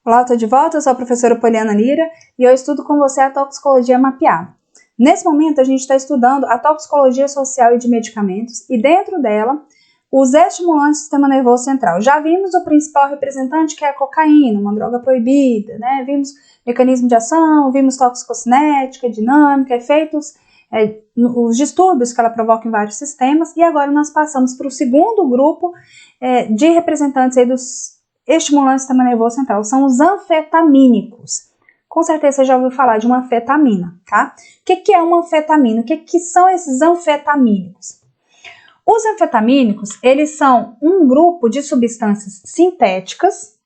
Olá, eu estou de volta, eu sou a professora Poliana Lira e eu estudo com você a toxicologia mapeada. Nesse momento, a gente está estudando a toxicologia social e de medicamentos e dentro dela, os estimulantes do sistema nervoso central. Já vimos o principal representante, que é a cocaína, uma droga proibida, né? Vimos mecanismo de ação, vimos toxicocinética, dinâmica, efeitos, os distúrbios que ela provoca em vários sistemas e agora nós passamos para o segundo grupo de representantes aí dos estimulantes do sistema nervoso central, são os anfetamínicos. Com certeza você já ouviu falar de uma anfetamina, tá? O que é uma anfetamina? O que são esses anfetamínicos? Os anfetamínicos, eles são um grupo de substâncias sintéticas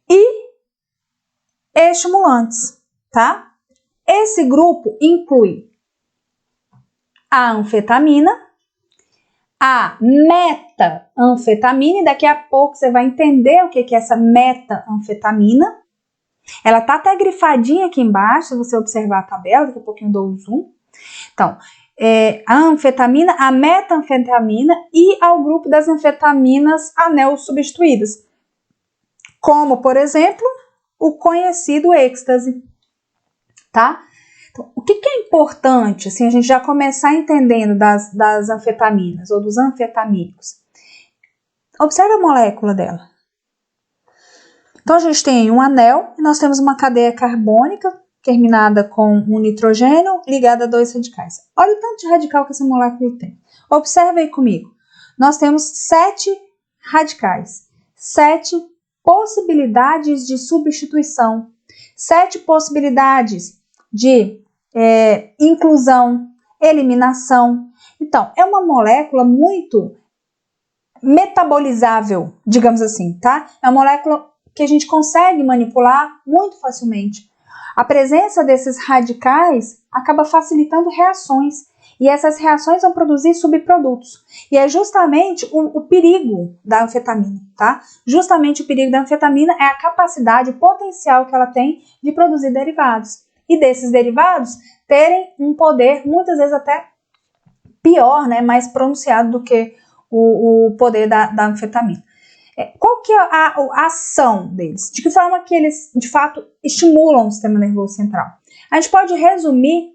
e estimulantes, tá? Esse grupo inclui a anfetamina, a metanfetamina, e daqui a pouco você vai entender o que é essa metanfetamina. Ela tá até grifadinha aqui embaixo, se você observar a tabela, daqui a pouquinho eu dou o zoom. Então, a anfetamina, a metanfetamina e ao grupo das anfetaminas anel substituídas, como, por exemplo, o conhecido êxtase, tá? Então, o que é importante, assim, a gente já começar entendendo das anfetaminas ou dos anfetamínicos? Observe a molécula dela. Então, a gente tem um anel e nós temos uma cadeia carbônica terminada com um nitrogênio ligada a dois radicais. Olha o tanto de radical que essa molécula tem. Observe aí comigo. Nós temos 7 radicais, 7 possibilidades de substituição, 7 possibilidades de inclusão, eliminação. Então, é uma molécula muito metabolizável, digamos assim, tá? É uma molécula que a gente consegue manipular muito facilmente. A presença desses radicais acaba facilitando reações, e essas reações vão produzir subprodutos. E é justamente o perigo da anfetamina, tá? Justamente o perigo da anfetamina é a capacidade, o potencial que ela tem de produzir derivados. E desses derivados terem um poder, muitas vezes até pior, né, mais pronunciado do que o poder da anfetamina. Qual que é a ação deles? De que forma que eles, de fato, estimulam o sistema nervoso central? A gente pode resumir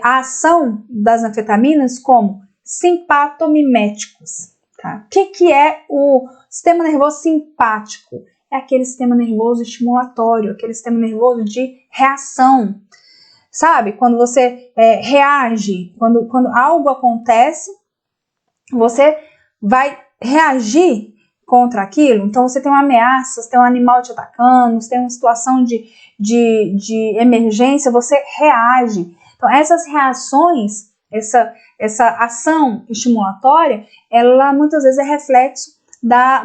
a ação das anfetaminas como simpatomiméticos. Tá? O que é o sistema nervoso simpático? É aquele sistema nervoso estimulatório, aquele sistema nervoso de reação. Sabe? Quando você reage, quando algo acontece, você vai reagir contra aquilo. Então, você tem uma ameaça, você tem um animal te atacando, você tem uma situação de emergência, você reage. Então, essas reações, essa ação estimulatória, ela muitas vezes é reflexo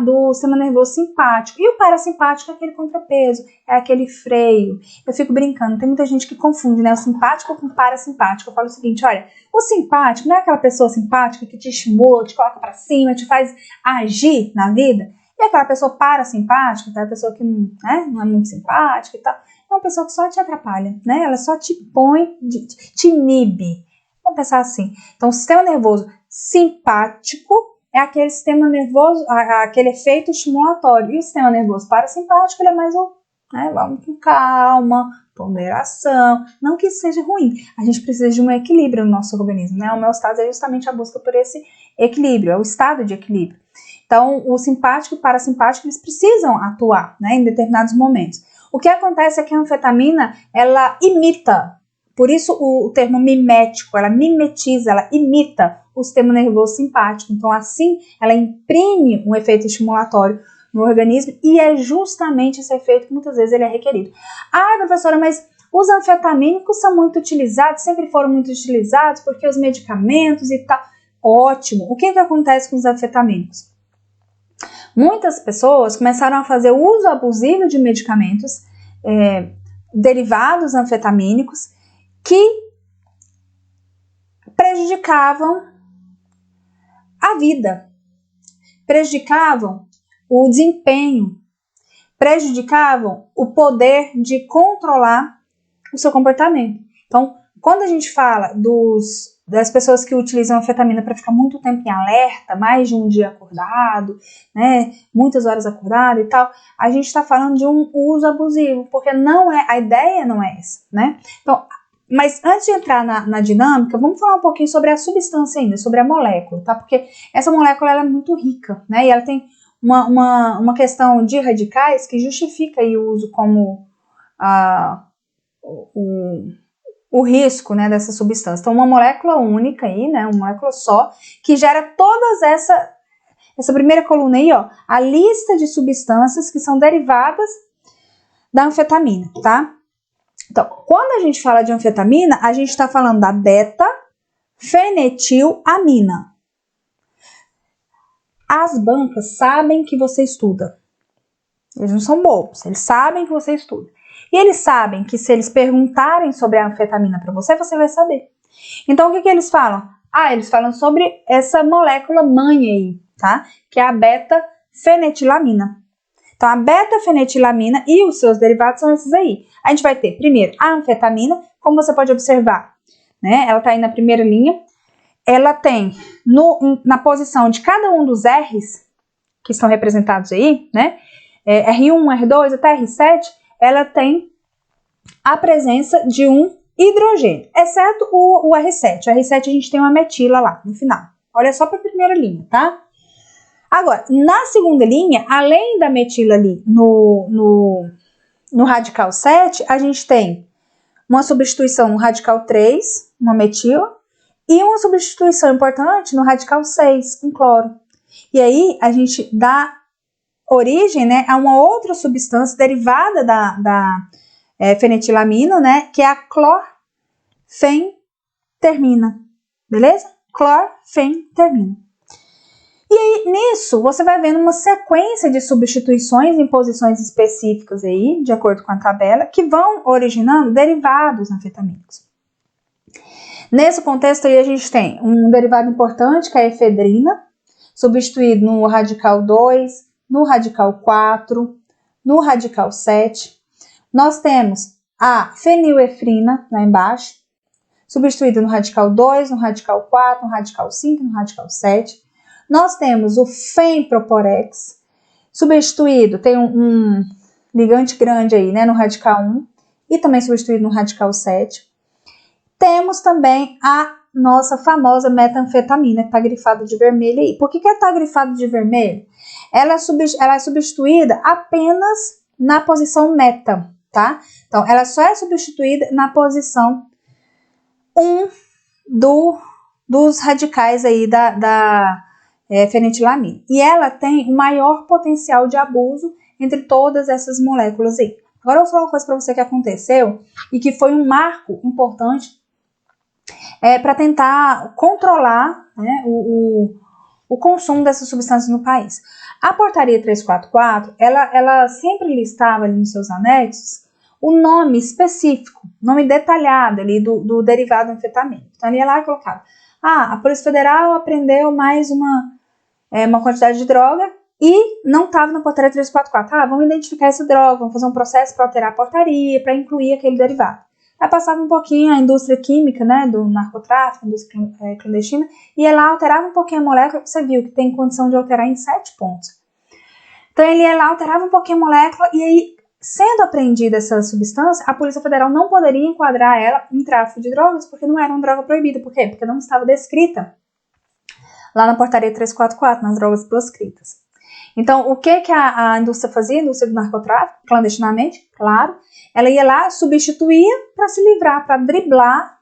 do sistema nervoso simpático. E o parasimpático é aquele contrapeso, é aquele freio. Eu fico brincando, tem muita gente que confunde, né, o simpático com o parasimpático. Eu falo o seguinte, olha, o simpático não é aquela pessoa simpática que te estimula, te coloca pra cima, te faz agir na vida. E aquela pessoa parasimpática, aquela pessoa que não é muito simpática e tal, é uma pessoa que só te atrapalha, né? Ela só te põe, te inibe. Vamos pensar assim. Então, o sistema nervoso simpático é aquele sistema nervoso, aquele efeito estimulatório. E o sistema nervoso parasimpático, ele é mais vamos com calma, ponderação. Não que isso seja ruim. A gente precisa de um equilíbrio no nosso organismo, né? A homeostase é justamente a busca por esse equilíbrio, é o estado de equilíbrio. Então, o simpático e o parasimpático, eles precisam atuar, né, em determinados momentos. O que acontece é que a anfetamina, ela imita, por isso o termo mimético, ela mimetiza, ela imita o sistema nervoso simpático. Então, assim, ela imprime um efeito estimulatório no organismo e é justamente esse efeito que muitas vezes ele é requerido. Ah, professora, mas os anfetamínicos são muito utilizados, sempre foram muito utilizados porque os medicamentos e tal. Ótimo. O que acontece com os anfetamínicos? Muitas pessoas começaram a fazer uso abusivo de medicamentos derivados anfetamínicos que prejudicavam a vida, prejudicavam o desempenho, prejudicavam o poder de controlar o seu comportamento. Então, quando a gente fala dos das pessoas que utilizam anfetamina para ficar muito tempo em alerta, mais de um dia acordado, né, muitas horas acordado e tal, a gente está falando de um uso abusivo, porque a ideia não é essa, né? Então, mas antes de entrar na dinâmica, vamos falar um pouquinho sobre a substância ainda, sobre a molécula, tá? Porque essa molécula ela é muito rica, né? E ela tem uma questão de radicais que justifica aí o uso como o risco, né, dessa substância. Então, uma molécula única aí, né, uma molécula só, que gera todas essa primeira coluna aí, ó, a lista de substâncias que são derivadas da anfetamina, tá? Então, quando a gente fala de anfetamina, a gente está falando da beta-fenetilamina. As bancas sabem que você estuda. Eles não são bobos, eles sabem que você estuda. E eles sabem que se eles perguntarem sobre a anfetamina para você, você vai saber. Então, o que eles falam? Eles falam sobre essa molécula mãe aí, tá? Que é a beta-fenetilamina. Então, a beta-fenetilamina e os seus derivados são esses aí. A gente vai ter, primeiro, a anfetamina, como você pode observar, né? Ela tá aí na primeira linha. Ela tem, na posição de cada um dos R's, que estão representados aí, né? R1, R2 até R7, ela tem a presença de um hidrogênio, exceto o R7. O R7 a gente tem uma metila lá no final. Olha só para a primeira linha, tá? Agora, na segunda linha, além da metila ali no radical 7, a gente tem uma substituição no radical 3, uma metila, e uma substituição importante no radical 6, um cloro. E aí a gente dá origem, né, a uma outra substância derivada da fenetilamina, né, que é a clorfentermina, beleza? Clorfentermina. E aí, nisso, você vai vendo uma sequência de substituições em posições específicas aí, de acordo com a tabela, que vão originando derivados anfetamínicos. Nesse contexto aí, a gente tem um derivado importante, que é a efedrina, substituído no radical 2, no radical 4, no radical 7. Nós temos a fenilefrina lá embaixo, substituída no radical 2, no radical 4, no radical 5, no radical 7. Nós temos o fenproporex, substituído, tem um ligante grande aí, né, no radical 1, e também substituído no radical 7. Temos também a nossa famosa metanfetamina, que está grifada de vermelho aí. Por que está grifada de vermelho? Ela é substituída apenas na posição meta, tá? Então, ela só é substituída na posição 1 dos radicais aí da fenetilamina. E ela tem o maior potencial de abuso entre todas essas moléculas aí. Agora eu vou falar uma coisa para você que aconteceu e que foi um marco importante para tentar controlar, né, o consumo dessas substâncias no país. A portaria 344, ela sempre listava ali nos seus anexos o nome específico, nome detalhado ali do derivado anfetamínico. Então, ele ia lá e colocava, a Polícia Federal apreendeu mais uma quantidade de droga e não estava na portaria 344. Vamos identificar essa droga, vamos fazer um processo para alterar a portaria, para incluir aquele derivado. Aí passava um pouquinho a indústria química, né, do narcotráfico, indústria clandestina, e ela alterava um pouquinho a molécula, você viu que tem condição de alterar em 7 pontos. Então ele ia lá, alterava um pouquinho a molécula, e aí, sendo apreendida essa substância, a Polícia Federal não poderia enquadrar ela em tráfico de drogas, porque não era uma droga proibida. Por quê? Porque não estava descrita lá na portaria 344, nas drogas proscritas. Então, o que a indústria fazia, a indústria do narcotráfico, clandestinamente, claro, ela ia lá, substituía para se livrar, para driblar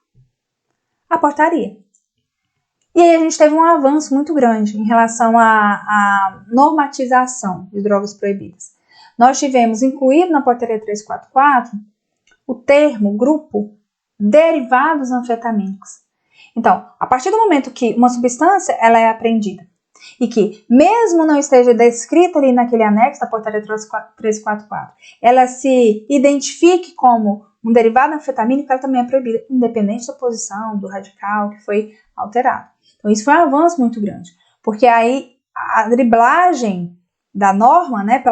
a portaria. E aí a gente teve um avanço muito grande em relação à normatização de drogas proibidas. Nós tivemos incluído na portaria 344 o termo, grupo, derivados anfetamínicos. Então, a partir do momento que uma substância ela é apreendida e que, mesmo não esteja descrita ali naquele anexo da portaria 344, ela se identifique como um derivado anfetamínico, ela também é proibida, independente da posição, do radical que foi alterado. Então, isso foi um avanço muito grande, porque aí a driblagem da norma, né,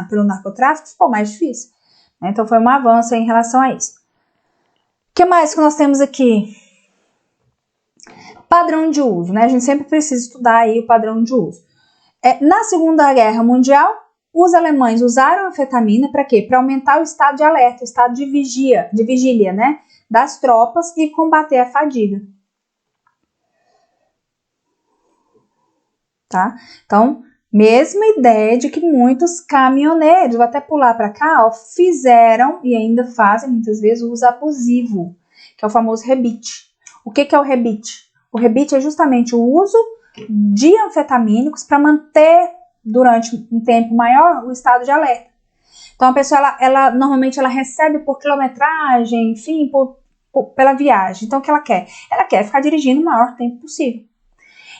pelo narcotráfico ficou mais difícil. Então, foi um avanço em relação a isso. O que mais que nós temos aqui? Padrão de uso, né? A gente sempre precisa estudar aí o padrão de uso. Na Segunda Guerra Mundial, os alemães usaram anfetamina para quê? Para aumentar o estado de alerta, o estado de vigília, né? Das tropas e combater a fadiga. Tá? Então, mesma ideia de que muitos caminhoneiros, vou até pular para cá, ó, fizeram e ainda fazem muitas vezes o uso abusivo, que é o famoso rebite. O que é o rebite? O rebite é justamente o uso de anfetamínicos para manter durante um tempo maior o estado de alerta. Então a pessoa ela normalmente ela recebe por quilometragem, enfim, pela viagem. Então o que ela quer? Ela quer ficar dirigindo o maior tempo possível.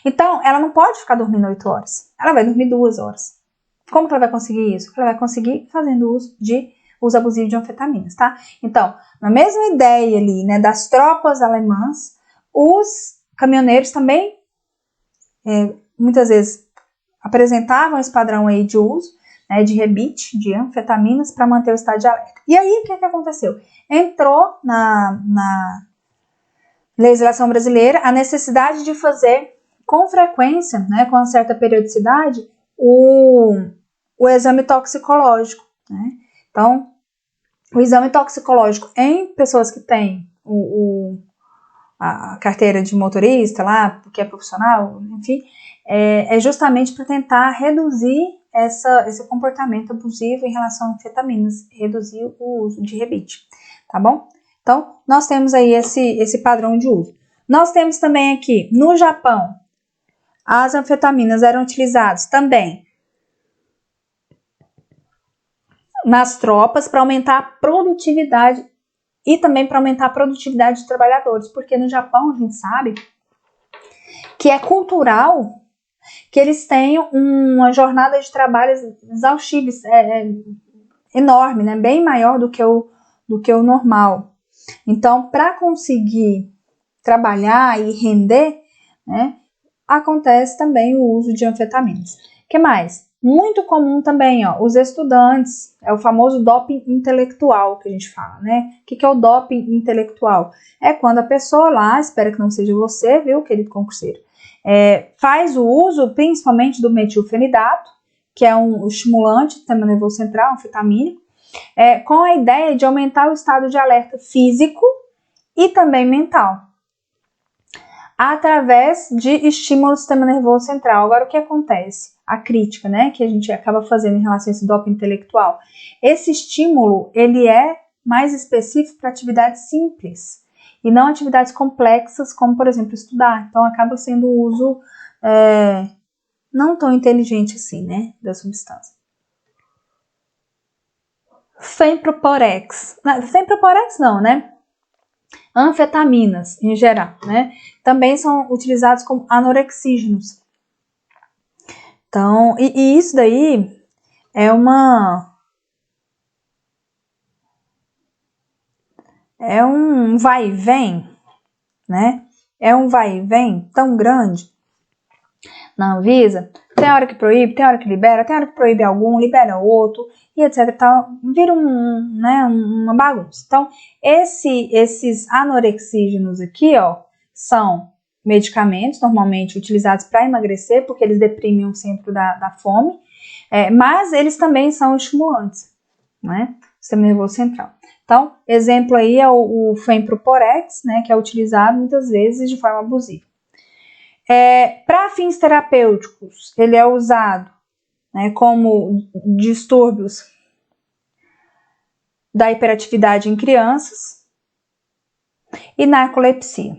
Então, ela não pode ficar dormindo 8 horas. Ela vai dormir 2 horas. Como que ela vai conseguir isso? Ela vai conseguir fazendo uso abusivo de anfetaminas, tá? Então, na mesma ideia ali, né, das tropas alemãs, os caminhoneiros também, muitas vezes, apresentavam esse padrão aí de uso, né, de rebite, de anfetaminas, para manter o estado de alerta. E aí, o que aconteceu? Entrou na legislação brasileira a necessidade de fazer com frequência, né, com uma certa periodicidade, o exame toxicológico. Né? Então, o exame toxicológico em pessoas que têm a carteira de motorista lá, que é profissional, enfim, é justamente para tentar reduzir esse comportamento abusivo em relação a anfetaminas, reduzir o uso de rebite, tá bom? Então, nós temos aí esse padrão de uso. Nós temos também aqui, no Japão, as anfetaminas eram utilizadas também nas tropas para aumentar a produtividade e também para aumentar a produtividade de trabalhadores, porque no Japão a gente sabe que é cultural que eles tenham uma jornada de trabalho exaustiva, enorme, né? Bem maior do que o normal. Então, para conseguir trabalhar e render, né, acontece também o uso de anfetaminas. O que mais? Muito comum também, ó, os estudantes, é o famoso doping intelectual que a gente fala, né? O que é o doping intelectual? É quando a pessoa lá, espero que não seja você, viu, querido concurseiro, faz o uso principalmente do metilfenidato, que é um estimulante do sistema nervoso central, anfetamínico, com a ideia de aumentar o estado de alerta físico e também mental, através de estímulo do sistema nervoso central. Agora, o que acontece? A crítica, né, que a gente acaba fazendo em relação a esse doping intelectual. Esse estímulo, ele é mais específico para atividades simples e não atividades complexas, como, por exemplo, estudar. Então, acaba sendo o uso não tão inteligente assim, né, da substância. Femproporex. Femproporex não, né? Anfetaminas, em geral, né? Também são utilizados como anorexígenos. Então, e isso daí é um vai e vem, né? É um vai e vem tão grande na Anvisa. Tem hora que proíbe, tem hora que libera, tem hora que proíbe algum, libera outro, e etc. Tal, vira uma bagunça. Então, esses anorexígenos aqui, ó, são medicamentos normalmente utilizados para emagrecer, porque eles deprimem o centro da fome, mas eles também são estimulantes, né? Sistema nervoso central. Então, exemplo aí é o Femproporex, né, que é utilizado muitas vezes de forma abusiva. Para fins terapêuticos, ele é usado, né, como distúrbios da hiperatividade em crianças e narcolepsia.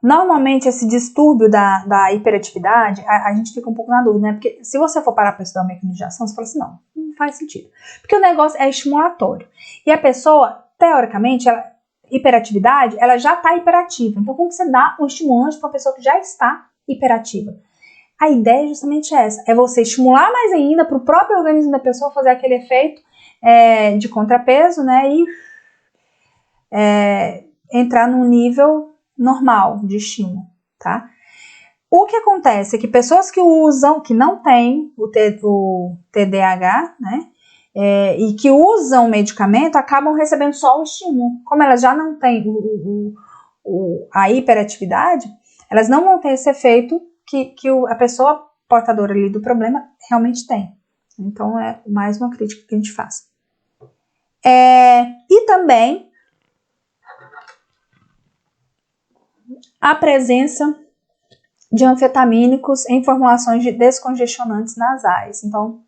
Normalmente, esse distúrbio da hiperatividade, a gente fica um pouco na dúvida, né? Porque se você for parar para estudar o mecanismo de ação, você fala assim, não faz sentido. Porque o negócio é estimulatório. E a pessoa, teoricamente, hiperatividade, ela já está hiperativa. Então, como você dá um estimulante para uma pessoa que já está hiperativa? A ideia é justamente essa, é você estimular mais ainda para o próprio organismo da pessoa fazer aquele efeito de contrapeso, né, e entrar num nível normal de estímulo, tá? O que acontece é que pessoas que não têm o TDAH, né, e que usam medicamento, acabam recebendo só o estímulo. Como elas já não têm a hiperatividade, elas não vão ter esse efeito que a pessoa portadora ali do problema realmente tem. Então, é mais uma crítica que a gente faz. E também a presença de anfetamínicos em formulações de descongestionantes nasais. Então,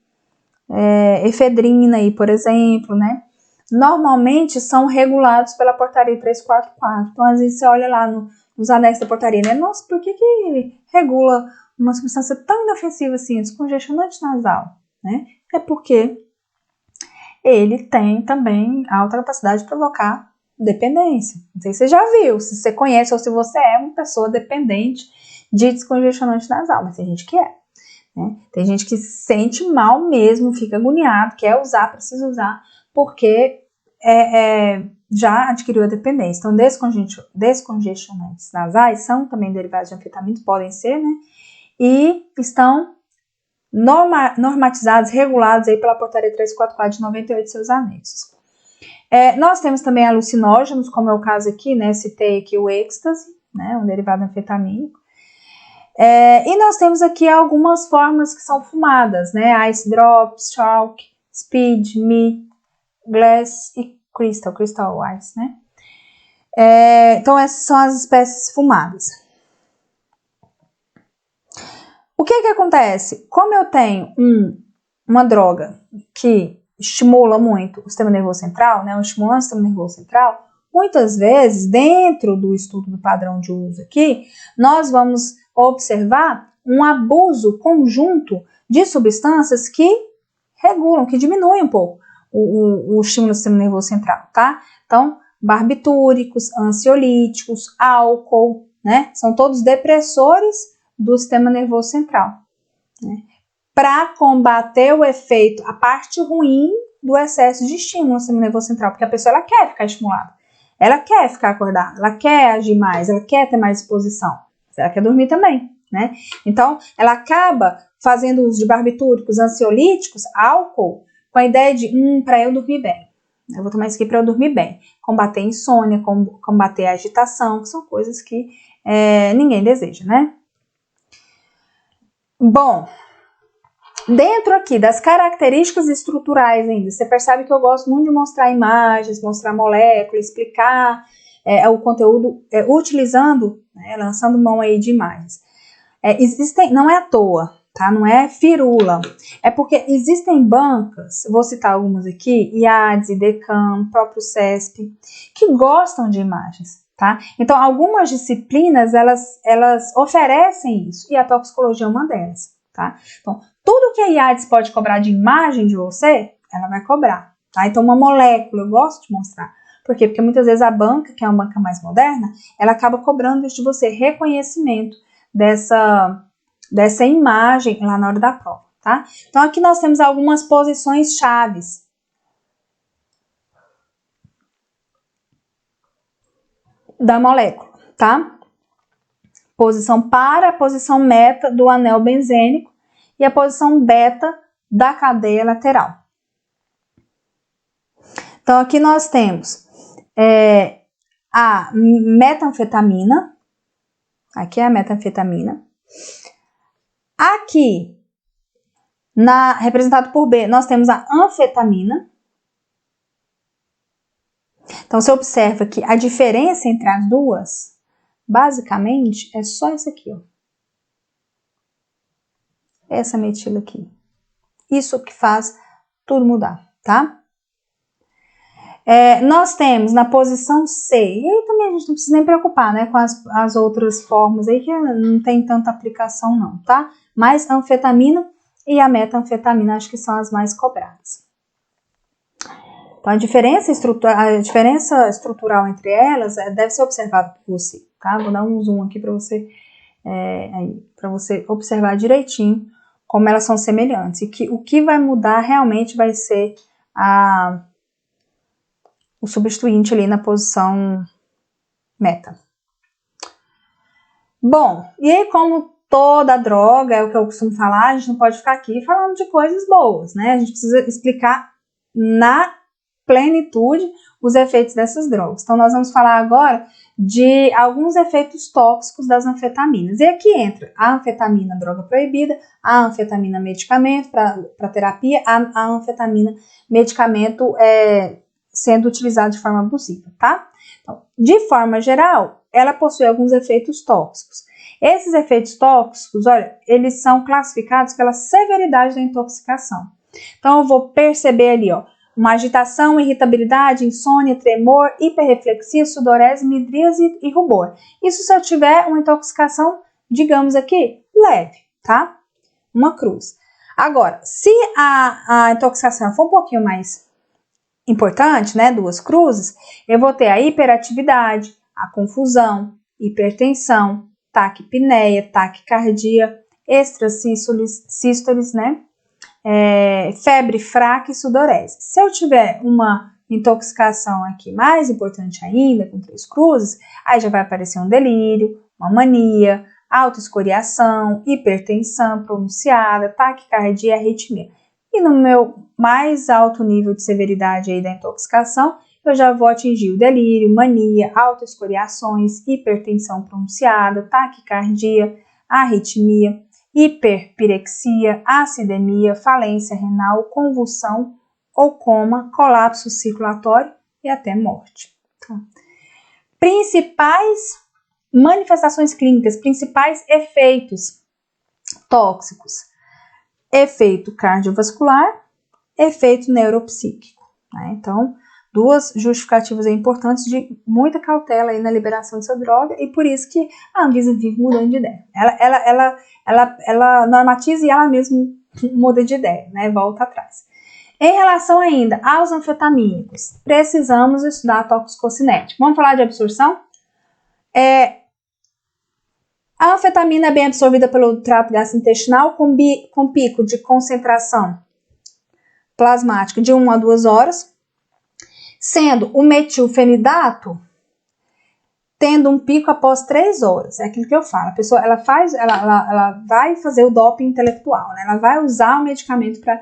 efedrina aí, por exemplo, né? Normalmente são regulados pela portaria 344. Então, às vezes você olha lá nos anéis da portaria, né? Nossa, por que regula uma substância tão inofensiva assim, descongestionante nasal, né? É porque ele tem também alta capacidade de provocar dependência. Não sei se você já viu, se você conhece ou se você é uma pessoa dependente de descongestionante nasal, mas tem gente que é, né? Tem gente que se sente mal mesmo, fica agoniado, quer usar, precisa usar, porque já adquiriu a dependência. Então, descongestionantes nasais são também derivados de anfetaminas, podem ser, né? E estão normatizados, regulados aí pela portaria 344 de 98 e seus anexos. Nós temos também alucinógenos, como é o caso aqui, né? Citei aqui o êxtase, né? Um derivado anfetamínico. E nós temos aqui algumas formas que são fumadas, né? Ice drops, chalk, speed, me, glass e crystal ice, né? Então essas são as espécies fumadas. O que acontece? Como eu tenho uma droga que estimula muito o sistema nervoso central, né? Um estimulante do sistema nervoso central, muitas vezes, dentro do estudo do padrão de uso aqui, nós vamos observar um abuso conjunto de substâncias que regulam, que diminuem um pouco o estímulo do sistema nervoso central, tá? Então, barbitúricos, ansiolíticos, álcool, né? São todos depressores do sistema nervoso central, né? Para combater o efeito, a parte ruim do excesso de estímulo no sistema nervoso central, porque a pessoa ela quer ficar estimulada, ela quer ficar acordada, ela quer agir mais, ela quer ter mais disposição, ela quer dormir também, né? Então, ela acaba fazendo uso de barbitúricos, ansiolíticos, álcool, com a ideia de, para eu dormir bem. Eu vou tomar isso aqui para eu dormir bem. Combater insônia, combater a agitação, que são coisas que ninguém deseja, né? Bom, dentro aqui das características estruturais ainda, você percebe que eu gosto muito de mostrar imagens, mostrar moléculas, explicar o conteúdo utilizando, né, lançando mão aí de imagens. Não é à toa, tá? Não é firula. É porque existem bancas, vou citar algumas aqui, IADS, IDECAM, próprio CESP, que gostam de imagens, tá? Então, algumas disciplinas, elas oferecem isso, e a toxicologia é uma delas, tá? Então, tudo que a IADS pode cobrar de imagem de você, ela vai cobrar, tá? Então, uma molécula, eu gosto de mostrar. Por quê? Porque muitas vezes a banca, que é uma banca mais moderna, ela acaba cobrando isso de você, reconhecimento dessa imagem lá na hora da prova, tá? Então, aqui nós temos algumas posições chaves. Da molécula, tá? Posição para, a posição meta do anel benzênico e a posição beta da cadeia lateral. Então, aqui nós temos a metanfetamina. Aqui é a metanfetamina. Aqui, representado por B, nós temos a anfetamina. Então, você observa que a diferença entre as duas, basicamente, é só isso aqui, ó. Essa metila aqui. Isso que faz tudo mudar, tá? Nós temos na posição C, e aí também a gente não precisa nem preocupar, né, com as outras formas aí, que não tem tanta aplicação não, tá? Mas a anfetamina e a metanfetamina acho que são as mais cobradas. Então, a diferença estrutural entre elas deve ser observada por você, tá? Vou dar um zoom aqui para você, você observar direitinho como elas são semelhantes. E que o que vai mudar realmente vai ser o substituinte ali na posição meta. Bom, e aí como toda droga, é o que eu costumo falar, a gente não pode ficar aqui falando de coisas boas, né? A gente precisa explicar na plenitude os efeitos dessas drogas. Então, nós vamos falar agora de alguns efeitos tóxicos das anfetaminas. E aqui entra a anfetamina, droga proibida, a anfetamina, medicamento para terapia, a anfetamina, medicamento sendo utilizado de forma abusiva, tá? Então, de forma geral, ela possui alguns efeitos tóxicos. Esses efeitos tóxicos, olha, eles são classificados pela severidade da intoxicação. Então, eu vou perceber ali, ó, uma agitação, irritabilidade, insônia, tremor, hiperreflexia, sudorese, midríase e rubor. Isso se eu tiver uma intoxicação, digamos aqui, leve, tá? Uma cruz. Agora, se a intoxicação for um pouquinho mais importante, né, 2 cruzes, eu vou ter a hiperatividade, a confusão, hipertensão, taquipneia, taquicardia, extrasístoles, né? Febre fraca e sudorese. Se eu tiver uma intoxicação aqui mais importante ainda, com 3 cruzes, aí já vai aparecer um delírio, uma mania, autoescoriação, hipertensão pronunciada, taquicardia e arritmia. E no meu mais alto nível de severidade aí da intoxicação, eu já vou atingir o delírio, mania, autoescoriações, hipertensão pronunciada, taquicardia, arritmia, hiperpirexia, acidemia, falência renal, convulsão ou coma, colapso circulatório e até morte. Tá? Principais manifestações clínicas, principais efeitos tóxicos: efeito cardiovascular, efeito neuropsíquico. Né? Então, 2 justificativas importantes de muita cautela aí na liberação dessa droga, e por isso que a Anvisa vive mudando de ideia. Ela normatiza e ela mesma muda de ideia, né? Volta atrás. Em relação ainda aos anfetamínicos, precisamos estudar a toxicocinética. Vamos falar de absorção? A anfetamina é bem absorvida pelo trato gastrointestinal com pico de concentração plasmática de 1 a 2 horas, sendo o metilfenidato tendo um pico após 3 horas. É aquilo que eu falo. A pessoa ela vai fazer o doping intelectual, né? Ela vai usar o medicamento para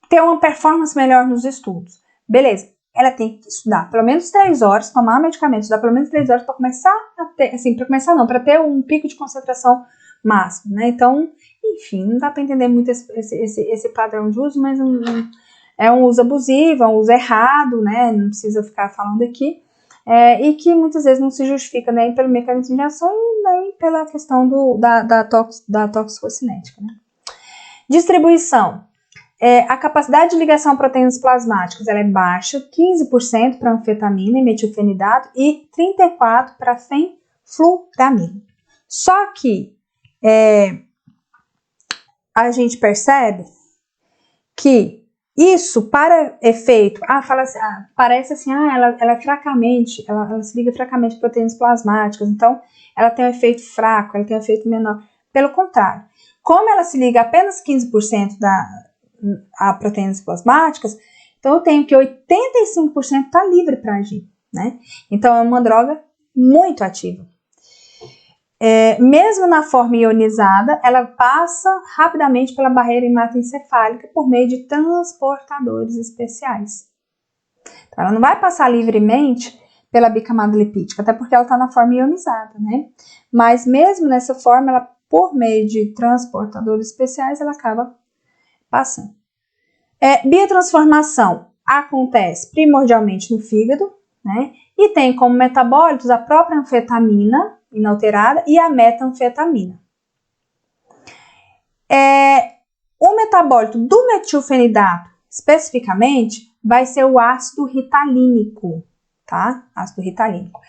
ter uma performance melhor nos estudos. Beleza. Ela tem que estudar pelo menos 3 horas, tomar medicamento, estudar pelo menos 3 horas para começar a ter, assim, para ter um pico de concentração máximo, né? Então, enfim, não dá para entender muito esse padrão de uso, mas é um uso abusivo, é um uso errado, né? Não precisa ficar falando aqui. E que muitas vezes não se justifica nem pelo mecanismo de ação e nem pela questão da toxicocinética, né? Distribuição. A capacidade de ligação a proteínas plasmáticas ela é baixa, 15% para anfetamina e metilfenidato e 34% para fenfluramina. Só que a gente percebe que isso, para efeito, fala assim, parece assim, ela fracamente, ela se liga fracamente a proteínas plasmáticas, então ela tem um efeito fraco, ela tem um efeito menor. Pelo contrário, como ela se liga apenas 15% a proteínas plasmáticas, então eu tenho que 85% está livre para agir, né? Então é uma droga muito ativa. Mesmo na forma ionizada, ela passa rapidamente pela barreira hematoencefálica por meio de transportadores especiais. Então, ela não vai passar livremente pela bicamada lipídica, até porque ela está na forma ionizada, né? Mas mesmo nessa forma, ela, por meio de transportadores especiais, ela acaba passando. Biotransformação acontece primordialmente no fígado, né? E tem como metabólitos a própria anfetamina inalterada e a metanfetamina. O metabólito do metilfenidato, especificamente, vai ser o ácido ritalínico, tá? Ácido ritalínico.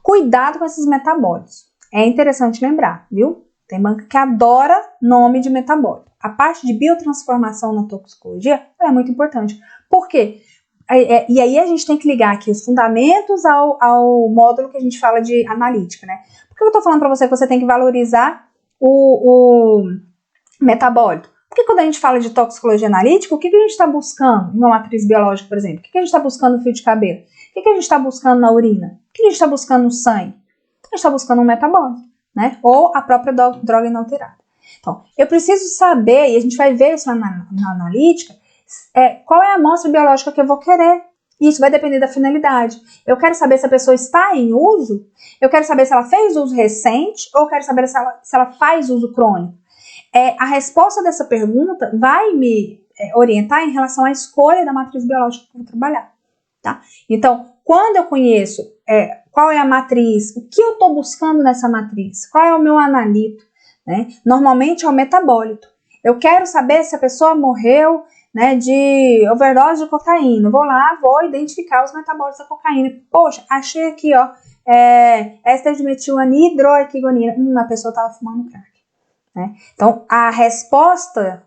Cuidado com esses metabólitos. É interessante lembrar, viu? Tem banca que adora nome de metabólito. A parte de biotransformação na toxicologia é muito importante. Por quê? E aí a gente tem que ligar aqui os fundamentos ao módulo que a gente fala de analítica, né? Por que eu tô falando para você que você tem que valorizar o metabólito? Porque quando a gente fala de toxicologia analítica, o que a gente está buscando em uma matriz biológica, por exemplo? O que a gente está buscando no fio de cabelo? O que a gente está buscando na urina? O que a gente está buscando no sangue? A gente está buscando um metabólito, né? Ou a própria droga inalterada. Então, eu preciso saber, e a gente vai ver isso na analítica, qual é a amostra biológica que eu vou querer Isso vai depender da finalidade. Eu quero saber se a pessoa está em uso, eu quero saber se ela fez uso recente ou eu quero saber se ela faz uso crônico. A resposta dessa pergunta vai me orientar em relação à escolha da matriz biológica que eu vou trabalhar. Tá? Então, quando eu conheço qual é a matriz, o que eu estou buscando nessa matriz, qual é o meu analito, né? Normalmente é o metabólito. Eu quero saber se a pessoa morreu, né, de overdose de cocaína. Vou lá, vou identificar os metabólitos da cocaína. Poxa, achei aqui, ó, éster de metil-anhidroequigonina. A pessoa estava fumando crack. Né? Então, a resposta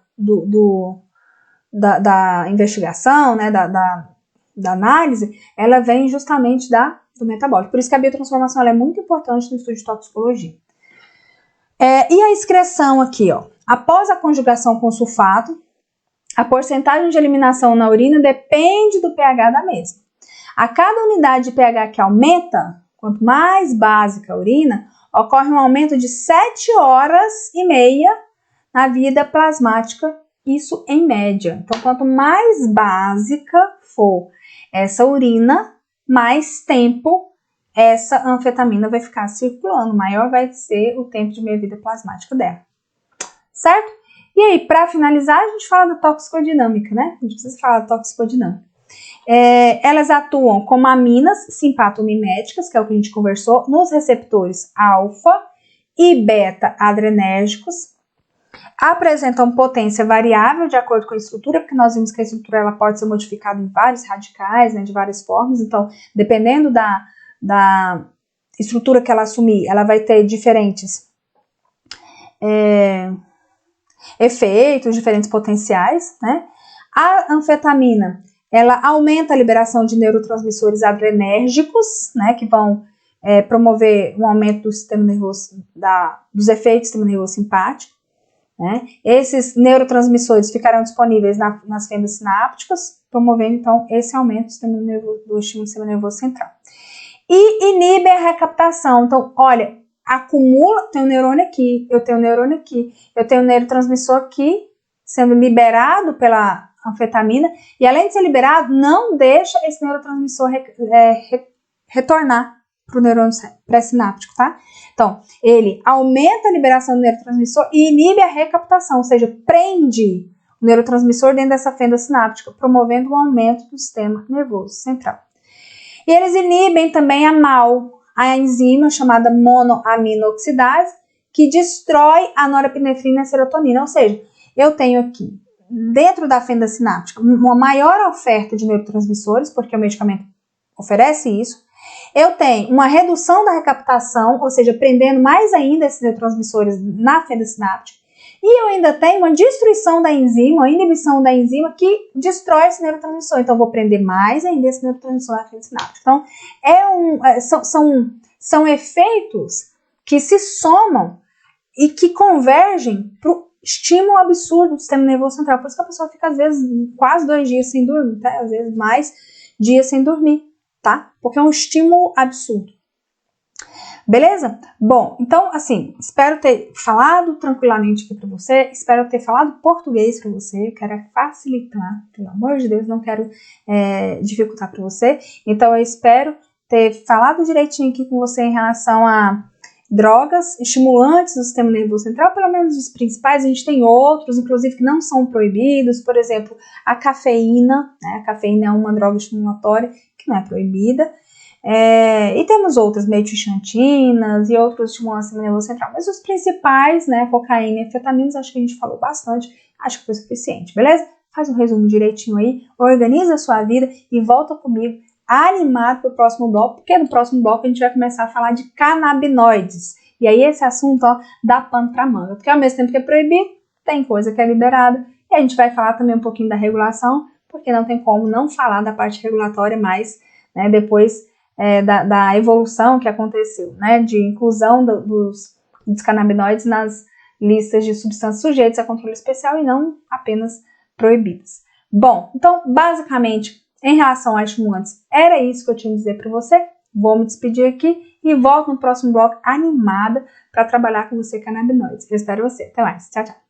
da investigação, né, da análise, ela vem justamente do metabólico. Por isso que a biotransformação ela é muito importante no estudo de toxicologia. E a excreção aqui, ó. Após a conjugação com sulfato, a porcentagem de eliminação na urina depende do pH da mesma. A cada unidade de pH que aumenta, quanto mais básica a urina, ocorre um aumento de 7,5 horas na vida plasmática, isso em média. Então, quanto mais básica for essa urina, mais tempo essa anfetamina vai ficar circulando, maior vai ser o tempo de meia-vida plasmática dela. Certo? E aí, para finalizar, a gente fala da toxicodinâmica, né? A gente precisa falar da toxicodinâmica. Elas atuam como aminas simpatomiméticas, que é o que a gente conversou, nos receptores alfa e beta adrenérgicos. Apresentam potência variável de acordo com a estrutura, porque nós vimos que a estrutura ela pode ser modificada em vários radicais, né, de várias formas. Então, dependendo da estrutura que ela assumir, ela vai ter diferentes efeitos, diferentes potenciais, né? A anfetamina, ela aumenta a liberação de neurotransmissores adrenérgicos, né, que vão promover um aumento do sistema nervoso, dos efeitos do sistema nervoso simpático, né? Esses neurotransmissores ficarão disponíveis nas fendas sinápticas, promovendo, então, esse aumento do estímulo do sistema nervoso central. E inibe a recaptação. Então, olha, acumula, tem um neurônio aqui, eu tenho um neurônio aqui, eu tenho um neurotransmissor aqui, sendo liberado pela anfetamina, e além de ser liberado, não deixa esse neurotransmissor retornar para o neurônio pré-sináptico, tá? Então, ele aumenta a liberação do neurotransmissor e inibe a recaptação, ou seja, prende o neurotransmissor dentro dessa fenda sináptica, promovendo um aumento do sistema nervoso central. E eles inibem também a MAO, a enzima chamada monoaminoxidase, que destrói a norepinefrina e a serotonina. Ou seja, eu tenho aqui, dentro da fenda sináptica, uma maior oferta de neurotransmissores, porque o medicamento oferece isso. Eu tenho uma redução da recaptação, ou seja, prendendo mais ainda esses neurotransmissores na fenda sináptica. E eu ainda tenho uma destruição da enzima, uma inibição da enzima que destrói esse neurotransmissor. Então, eu vou prender mais ainda esse neurotransmissor na fenda sináptica. Então, são efeitos que se somam e que convergem para o estímulo absurdo do sistema nervoso central. Por isso que a pessoa fica, às vezes, quase 2 dias sem dormir, tá? Às vezes, mais dias sem dormir, tá? Porque é um estímulo absurdo. Beleza? Bom, então, assim, espero ter falado tranquilamente aqui para você, espero ter falado português para você, quero facilitar, pelo amor de Deus, não quero dificultar para você. Então, eu espero ter falado direitinho aqui com você em relação a drogas estimulantes do sistema nervoso central, pelo menos os principais. A gente tem outros, inclusive, que não são proibidos, por exemplo, a cafeína, né? A cafeína é uma droga estimulatória que não é proibida. E temos outras, metilxantinas e outros estimulantes do sistema nervoso central. Mas os principais, né, cocaína e anfetaminas, acho que a gente falou bastante, acho que foi suficiente, beleza? Faz um resumo direitinho aí, organiza a sua vida e volta comigo animado para o próximo bloco, porque no próximo bloco a gente vai começar a falar de canabinoides. E aí esse assunto, ó, dá pano para manga, porque ao mesmo tempo que é proibido, tem coisa que é liberada. E a gente vai falar também um pouquinho da regulação, porque não tem como não falar da parte regulatória mais, né, depois da evolução que aconteceu, né, de inclusão dos canabinoides nas listas de substâncias sujeitas a controle especial e não apenas proibidas. Bom, então, basicamente, em relação a estimulantes, era isso que eu tinha a dizer para você. Vou me despedir aqui e volto no próximo bloco animada para trabalhar com você canabinoides. Eu espero você. Até mais. Tchau, tchau.